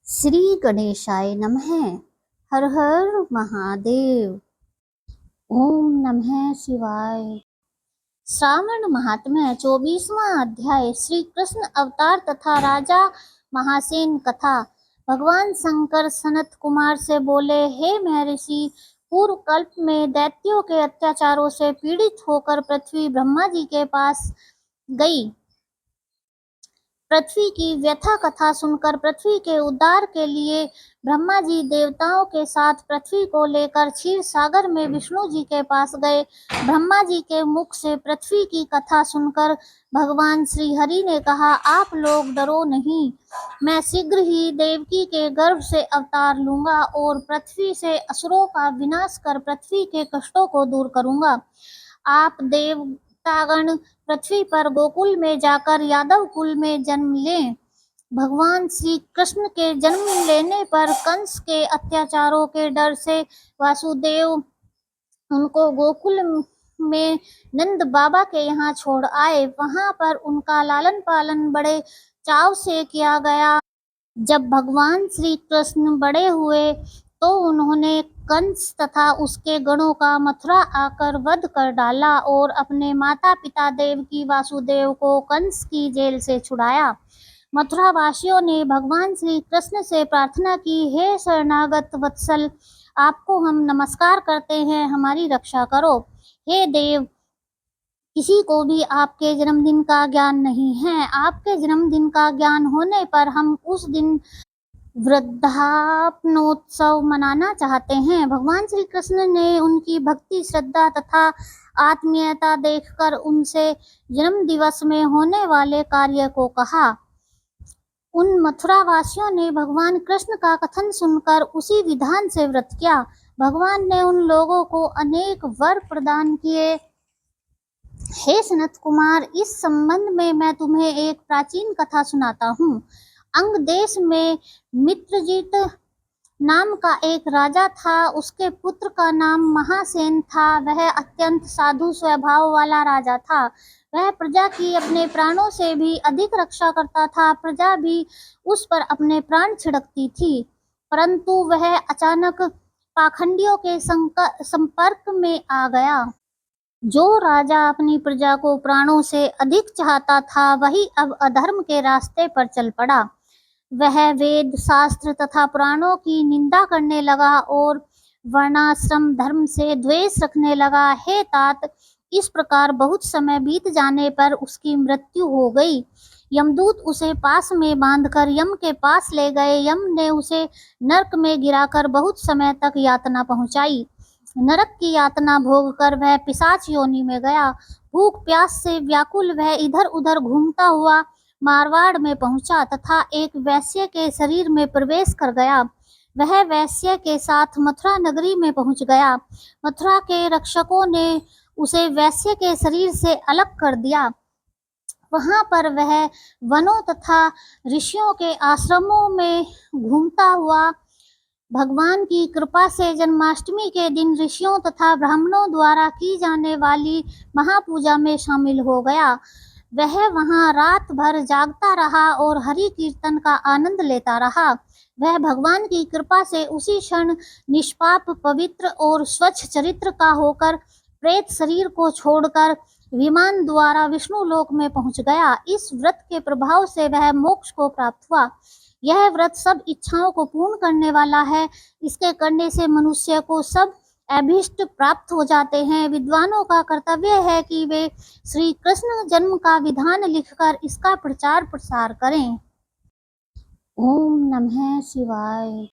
श्री गणेशाय नमः। हर हर महादेव। ओम नमः शिवाय। श्रावण महात्म्य 24वां अध्याय श्री कृष्ण अवतार तथा राजा महासेन कथा। भगवान शंकर सनत कुमार से बोले, हे महर्षि, पूर्व कल्प में दैत्यों के अत्याचारों से पीड़ित होकर पृथ्वी ब्रह्मा जी के पास गई। पृथ्वी की व्यथा कथा सुनकर पृथ्वी के उद्धार के लिए ब्रह्मा जी देवताओं के साथ पृथ्वी को लेकर क्षीर सागर में विष्णु जी के पास गए। ब्रह्मा जी के मुख से पृथ्वी की कथा सुनकर भगवान श्री हरि ने कहा, आप लोग डरो नहीं, मैं शीघ्र ही देवकी के गर्भ से अवतार लूंगा और पृथ्वी से असुरों का विनाश कर पृथ्वी के कष्टों को दूर करूंगा। आप देवतागण पृथ्वी पर गोकुल में जाकर यादव कुल में जन्म लें। भगवान श्री कृष्ण के जन्म लेने पर कंस के अत्याचारों के डर से वासुदेव उनको गोकुल में नंद बाबा के यहाँ छोड़ आए। वहां पर उनका लालन पालन बड़े चाव से किया गया। जब भगवान श्री कृष्ण बड़े हुए तो उन्होंने कंस तथा उसके गणों का मथुरा आकर वध कर डाला और अपने माता पिता देवकी वासुदेव को कंस की जेल से छुड़ाया। मथुरा वासियों ने भगवान श्री कृष्ण से प्रार्थना की, हे शरणागत वत्सल, आपको हम नमस्कार करते हैं, हमारी रक्षा करो। हे देव, किसी को भी आपके जन्मदिन का ज्ञान नहीं है। आपके जन्मदिन का ज्ञान होने पर हम उस दिन वृद्धापनोत्सव मनाना चाहते हैं। भगवान श्री कृष्ण ने उनकी भक्ति, श्रद्धा तथा आत्मीयता देखकर उनसे जन्म दिवस में होने वाले कार्य को कहा। उन मथुरा वासियों ने भगवान कृष्ण का कथन सुनकर उसी विधान से व्रत किया। भगवान ने उन लोगों को अनेक वर प्रदान किए। हे सनत कुमार, इस संबंध में मैं तुम्हें एक प्राचीन कथा सुनाता हूँ। अंग देश में मित्रजित नाम का एक राजा था। उसके पुत्र का नाम महासेन था। वह अत्यंत साधु स्वभाव वाला राजा था। वह प्रजा की अपने प्राणों से भी अधिक रक्षा करता था। प्रजा भी उस पर अपने प्राण छिड़कती थी, परंतु वह अचानक पाखंडियों के संपर्क में आ गया। जो राजा अपनी प्रजा को प्राणों से अधिक चाहता था, वही अब अधर्म के रास्ते पर चल पड़ा। वह वेद, शास्त्र तथा पुराणों की निंदा करने लगा और वर्णाश्रम धर्म से द्वेष रखने लगा। हे तात, इस प्रकार बहुत समय बीत जाने पर उसकी मृत्यु हो गई। यमदूत उसे पास में बांधकर यम के पास ले गए। यम ने उसे नरक में गिराकर बहुत समय तक यातना पहुंचाई। नरक की यातना भोग कर वह पिशाच योनि में गया। भूख प्यास से व्याकुल वह इधर उधर घूमता हुआ मारवाड़ में पहुंचा तथा एक वैश्य के शरीर में प्रवेश कर गया। वह वैश्य के साथ मथुरा नगरी में पहुंच गया। मथुरा के रक्षकों ने उसे वैश्य के शरीर से अलग कर दिया। वहां पर वह वनों तथा ऋषियों के आश्रमों में घूमता हुआ भगवान की कृपा से जन्माष्टमी के दिन ऋषियों तथा ब्राह्मणों द्वारा की जाने वाली महापूजा में शामिल हो गया। वह वहां रात भर जागता रहा और हरि कीर्तन का आनंद लेता रहा। वह भगवान की कृपा से उसी क्षण निष्पाप, पवित्र और स्वच्छ चरित्र का होकर प्रेत शरीर को छोड़कर विमान द्वारा विष्णु लोक में पहुंच गया। इस व्रत के प्रभाव से वह मोक्ष को प्राप्त हुआ। यह व्रत सब इच्छाओं को पूर्ण करने वाला है। इसके करने से मनुष्य को सब अभीष्ट प्राप्त हो जाते हैं। विद्वानों का कर्तव्य है कि वे श्री कृष्ण जन्म का विधान लिखकर इसका प्रचार प्रसार करें। ओम नमः शिवाय।